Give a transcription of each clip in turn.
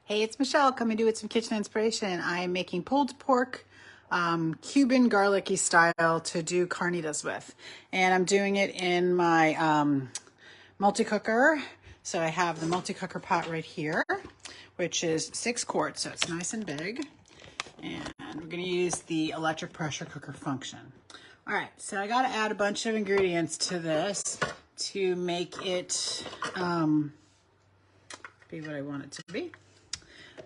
Hey, it's Michelle coming to you with some kitchen inspiration. I'm making pulled pork, Cuban garlicky style to do carnitas with. And I'm doing it in my multi-cooker. So I have the multi-cooker pot right here, which is 6 quarts, so it's nice and big. And we're gonna use the electric pressure cooker function. All right, so I gotta add a bunch of ingredients to this to make it be what I want it to be.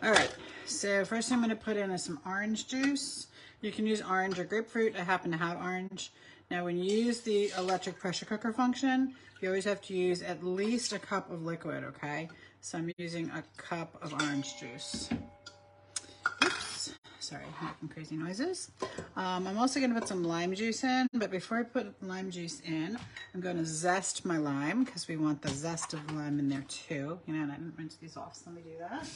All right, so first I'm going to put in some orange juice. You can use orange or grapefruit. I happen to have orange. Now when you use the electric pressure cooker function, you always have to use at least a cup of liquid, okay? So I'm using a cup of orange juice. Oops, sorry, I'm making crazy noises. I'm also going to put some lime juice in, but before I put lime juice in, I'm going to zest my lime because we want the zest of lime in there too. You know, and I didn't rinse these off, so let me do that.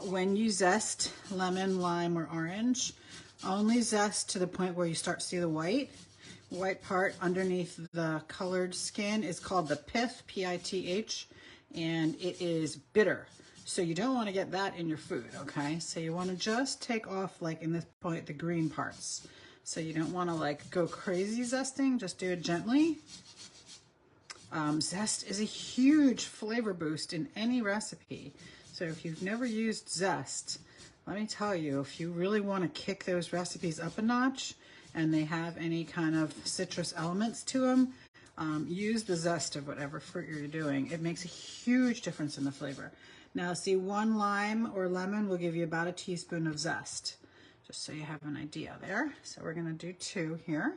When you zest lemon, lime, or orange, only zest to the point where you start to see the white part underneath the colored skin is called the pith, P-I-T-H, and it is bitter. So you don't want to get that in your food, okay? So you want to just take off, like in this point, the green parts. So you don't want to like go crazy zesting, just do it gently. Zest is a huge flavor boost in any recipe. So if you've never used zest, let me tell you, if you really want to kick those recipes up a notch and they have any kind of citrus elements to them, use the zest of whatever fruit you're doing. It makes a huge difference in the flavor. Now see, 1 lime or lemon will give you about a teaspoon of zest, just so you have an idea there. So we're going to do 2 here.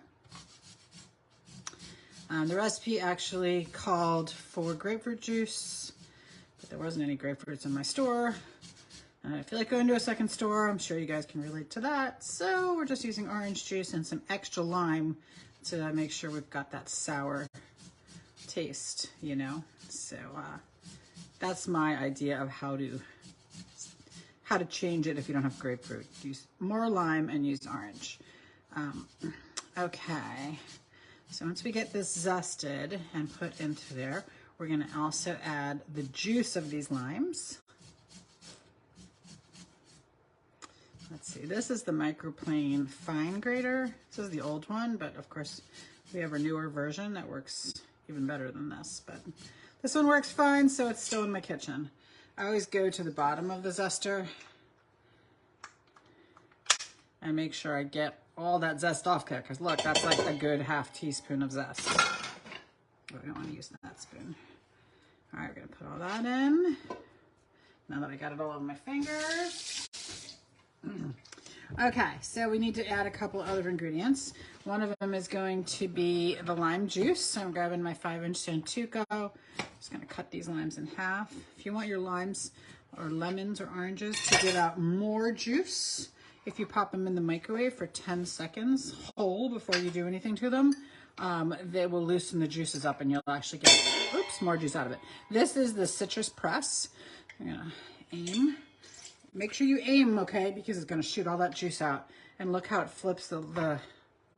The recipe actually called for grapefruit juice, but there wasn't any grapefruits in my store. And I feel like going to a second store. I'm sure you guys can relate to that. So we're just using orange juice and some extra lime to make sure we've got that sour taste, you know. So that's my idea of how to change it if you don't have grapefruit. Use more lime and use orange. Okay. So once we get this zested and put into there, we're going to also add the juice of these limes. Let's see, this is the microplane fine grater. This is the old one, but of course we have a newer version that works even better than this. But this one works fine, so it's still in my kitchen. I always go to the bottom of the zester and make sure I get all that zest off there, because look, that's like a good ½ teaspoon of zest. But we don't want to use that spoon. All right, we're gonna put all that in. Now that I got it all over my fingers. Okay, so we need to add a couple other ingredients. One of them is going to be the lime juice. So I'm grabbing my 5-inch Santuco. Just gonna cut these limes in half. If you want your limes or lemons or oranges to give out more juice, if you pop them in the microwave for 10 seconds whole before you do anything to them, they will loosen the juices up and you'll actually get, oops, more juice out of it. This is the citrus press. I'm gonna aim. Make sure you aim, okay, because it's gonna shoot all that juice out. And look how it flips the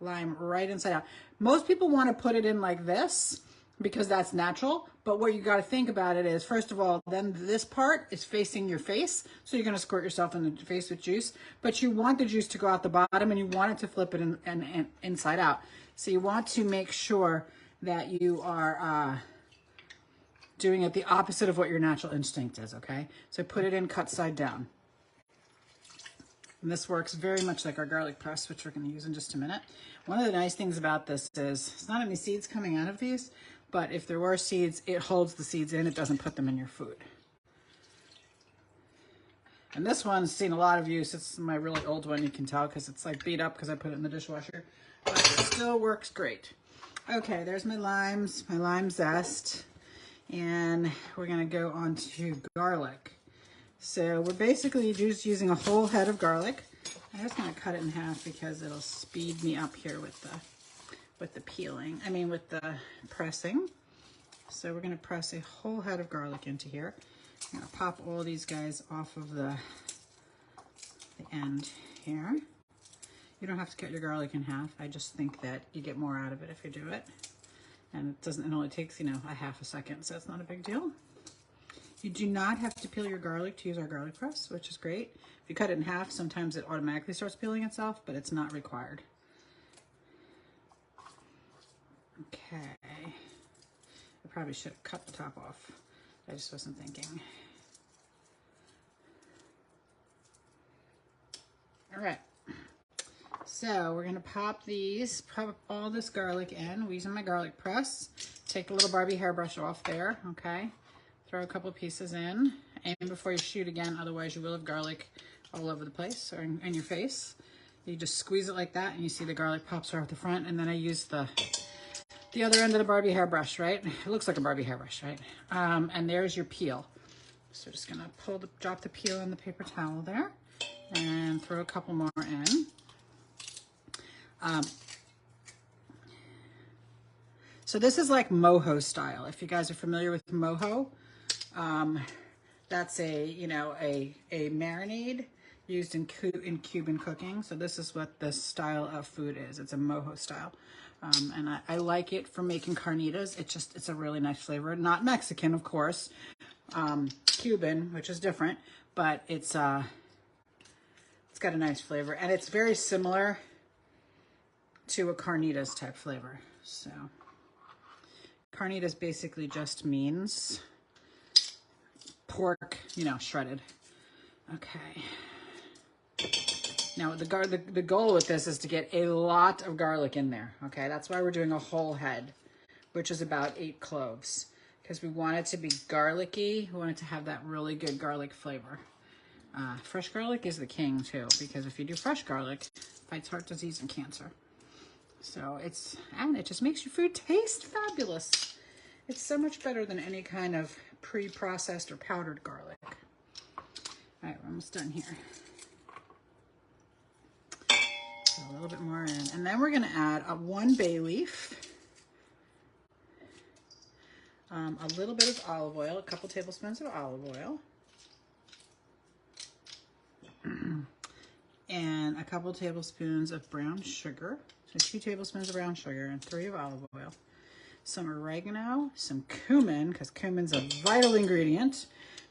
lime right inside out. Most people wanna put it in like this because that's natural, but what you gotta think about it is, first of all, then this part is facing your face, so you're gonna squirt yourself in the face with juice, but you want the juice to go out the bottom and you want it to flip it in inside out. So you want to make sure that you are doing it the opposite of what your natural instinct is, okay? So put it in cut side down. And this works very much like our garlic press, which we're gonna use in just a minute. One of the nice things about this is, there's not any seeds coming out of these, but if there were seeds, it holds the seeds in, it doesn't put them in your food. And this one's seen a lot of use. It's my really old one, you can tell, because it's like beat up because I put it in the dishwasher, but it still works great. Okay, there's my limes, my lime zest, and we're gonna go on to garlic. So we're basically just using a whole head of garlic. I'm just gonna cut it in half because it'll speed me up here with the peeling, with the pressing. So we're gonna press a whole head of garlic into here. I'm gonna pop all these guys off of the end here. You don't have to cut your garlic in half. I just think that you get more out of it if you do it. And it only takes, you know, a half a second, so it's not a big deal. You do not have to peel your garlic to use our garlic press, which is great. If you cut it in half, sometimes it automatically starts peeling itself, but it's not required. Okay. I probably should have cut the top off. I just wasn't thinking. All right. So we're gonna pop all this garlic in. We're using my garlic press. Take a little Barbie hairbrush off there, okay? Throw a couple pieces in. Aim before you shoot again, otherwise you will have garlic all over the place or in your face. You just squeeze it like that and you see the garlic pops right off the front, and then I use the other end of the Barbie hairbrush, right? It looks like a Barbie hairbrush, right? And there's your peel. So just gonna drop the peel in the paper towel there and throw a couple more in. So this is like Mojo style. If you guys are familiar with Mojo, that's a marinade used in Cuban cooking. So this is what this style of food is. It's a Mojo style. And I like it for making carnitas. It's a really nice flavor. Not Mexican, of course. Cuban, which is different, but it's got a nice flavor. And it's very similar to a carnitas type flavor. So carnitas basically just means pork, shredded. Okay. Now the goal with this is to get a lot of garlic in there. Okay, that's why we're doing a whole head, which is about 8 cloves, because we want it to be garlicky. We want it to have that really good garlic flavor. Fresh garlic is the king too, because if you do fresh garlic, it fights heart disease and cancer. So it just makes your food taste fabulous. It's so much better than any kind of pre-processed or powdered garlic. All right, we're almost done here. So a little bit more in. And then we're gonna add 1 bay leaf, a little bit of olive oil, a couple tablespoons of olive oil, and a couple tablespoons of brown sugar. So 2 tablespoons of brown sugar and 3 of olive oil. Some oregano, some cumin, because cumin's a vital ingredient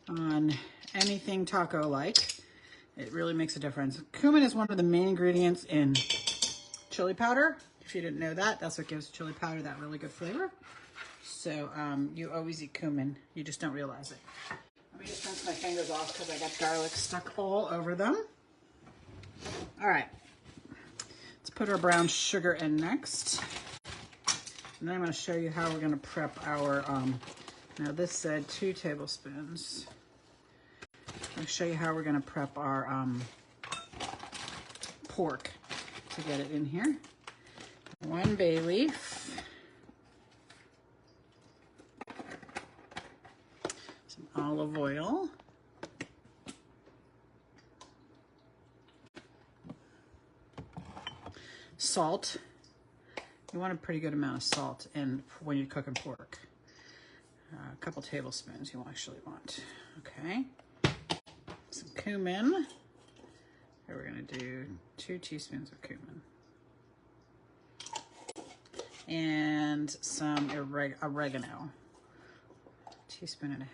on anything taco-like. It really makes a difference. Cumin is one of the main ingredients in chili powder. If you didn't know that, that's what gives chili powder that really good flavor. So you always eat cumin, you just don't realize it. Let me just rinse my fingers off because I got garlic stuck all over them. All right. Let's put our brown sugar in next. And then I'm going to show you how we're going to prep our, now this said 2 tablespoons. I'll show you how we're going to prep our pork to get it in here. 1 bay leaf. Some olive oil. Salt. You want a pretty good amount of salt in when you're cooking pork. A couple tablespoons you actually want. Okay. Some cumin. Here we're going to do 2 teaspoons of cumin. And some oregano. 1.5 teaspoons.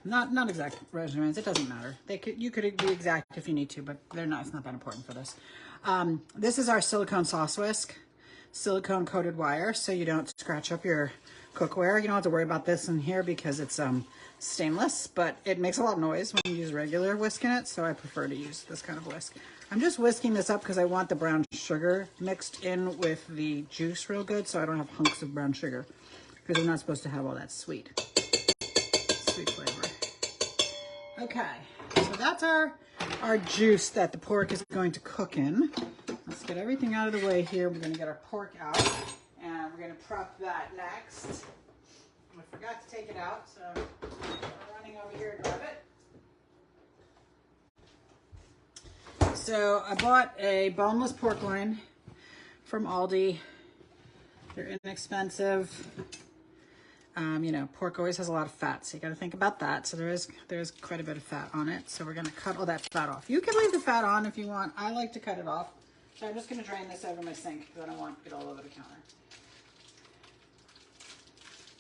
Not exact measurements. It doesn't matter. You could be exact if you need to, but it's not that important for this. This is our silicone sauce whisk, silicone coated wire, so you don't scratch up your cookware. You don't have to worry about this in here because it's stainless, but it makes a lot of noise when you use regular whisk in it, so I prefer to use this kind of whisk. I'm just whisking this up because I want the brown sugar mixed in with the juice real good, so I don't have hunks of brown sugar, because we're not supposed to have all that sweet flavor. Okay, so that's our juice that the pork is going to cook in. Let's get everything out of the way here. We're going to get our pork out, and we're going to prep that next. I forgot to take it out, so we're running over here to grab it. So I bought a boneless pork loin from Aldi. They're inexpensive. Pork always has a lot of fat, so you got to think about that. So there's quite a bit of fat on it. So we're going to cut all that fat off. You can leave the fat on if you want. I like to cut it off. So I'm just going to drain this over my sink because I don't want it all over the counter.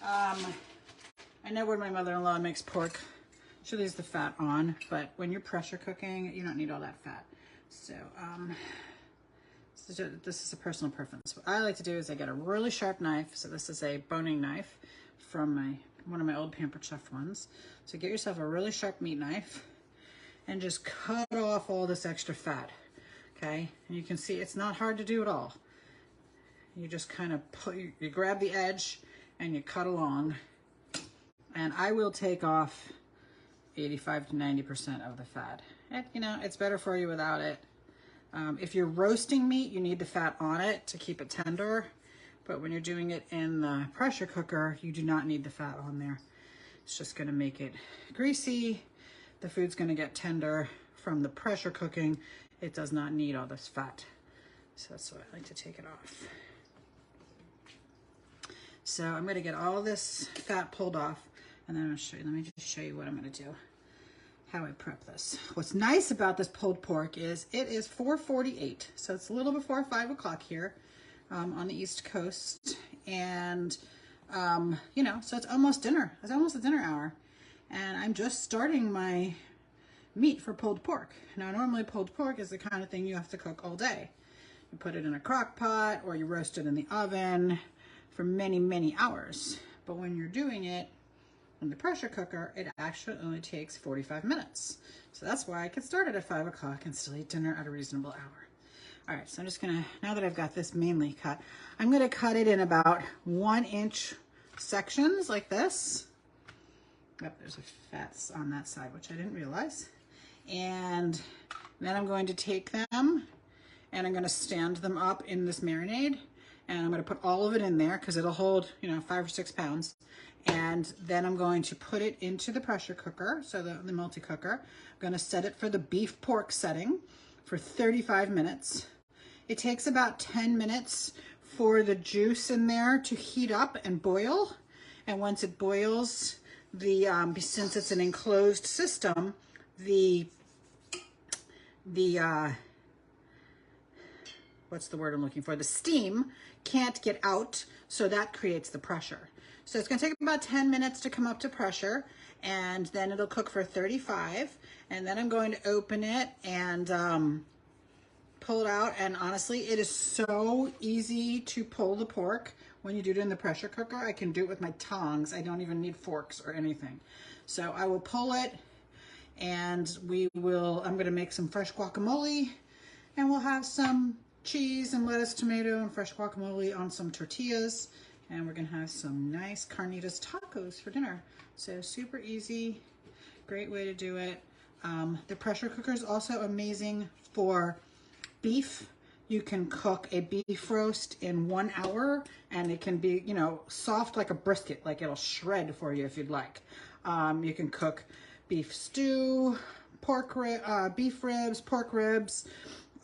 I know when my mother-in-law makes pork, she leaves the fat on, but when you're pressure cooking, you don't need all that fat. So this is a personal preference. What I like to do is I get a really sharp knife. So this is a boning knife from one of my old Pampered Chef ones. So get yourself a really sharp meat knife and just cut off all this extra fat, okay? And you can see it's not hard to do at all. You just kind of you grab the edge and you cut along. And I will take off 85 to 90% of the fat. And, you know, it's better for you without it. If you're roasting meat, you need the fat on it to keep it tender. But when you're doing it in the pressure cooker, you do not need the fat on there. It's just gonna make it greasy. The food's gonna get tender from the pressure cooking. It does not need all this fat. So that's why I like to take it off. So I'm gonna get all this fat pulled off, and then I'm gonna show you, let me just show you what I'm gonna do, how I prep this. What's nice about this pulled pork is it is 4:48, so it's a little before 5 o'clock here on the East Coast, and you know, so it's almost dinner. It's almost a dinner hour, and I'm just starting my meat for pulled pork. Now, normally pulled pork is the kind of thing you have to cook all day. You put it in a crock pot or you roast it in the oven for many, many hours. But when you're doing it in the pressure cooker, it actually only takes 45 minutes. So that's why I can start it at 5 o'clock and still eat dinner at a reasonable hour. All right, so I'm just gonna, now that I've got this mainly cut, I'm gonna cut it in about 1-inch sections like this. Oh, there's a fat on that side, which I didn't realize. And then I'm going to take them and I'm gonna stand them up in this marinade. And I'm gonna put all of it in there because it'll hold, you know, 5 or 6 pounds. And then I'm going to put it into the pressure cooker, so the multi-cooker. I'm gonna set it for the beef pork setting for 35 minutes. It takes about 10 minutes for the juice in there to heat up and boil. And once it boils, since it's an enclosed system, what's the word I'm looking for? The steam can't get out, so that creates the pressure. So it's gonna take about 10 minutes to come up to pressure, and then it'll cook for 35, and then I'm going to open it and pull it out, and honestly, it is so easy to pull the pork when you do it in the pressure cooker. I can do it with my tongs. I don't even need forks or anything. So I will pull it, and I'm gonna make some fresh guacamole, and we'll have some cheese and lettuce, tomato, and fresh guacamole on some tortillas, and we're gonna have some nice carnitas tacos for dinner. So super easy, great way to do it. The pressure cooker is also amazing for beef. You can cook a beef roast in 1 hour, and it can be, you know, soft like a brisket, like it'll shred for you if you'd like. You can cook beef stew, beef ribs, pork ribs,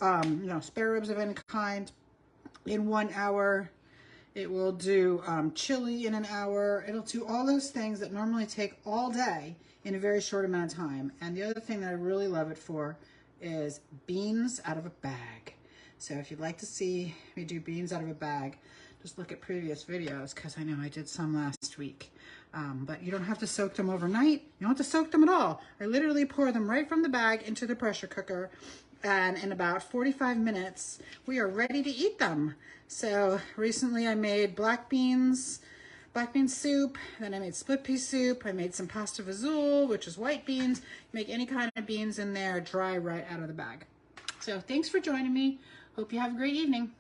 you know, spare ribs of any kind in 1 hour. It will do chili in an hour. It'll do all those things that normally take all day in a very short amount of time. And the other thing that I really love it for is beans out of a bag. So if you'd like to see me do beans out of a bag, just look at previous videos, because I know I did some last week. But you don't have to soak them overnight. You don't have to soak them at all. I literally pour them right from the bag into the pressure cooker, and in about 45 minutes, we are ready to eat them. So recently I made black bean soup, then I made split pea soup, I made some pasta fazool, which is white beans. Make any kind of beans in there, dry right out of the bag. So thanks for joining me. Hope you have a great evening.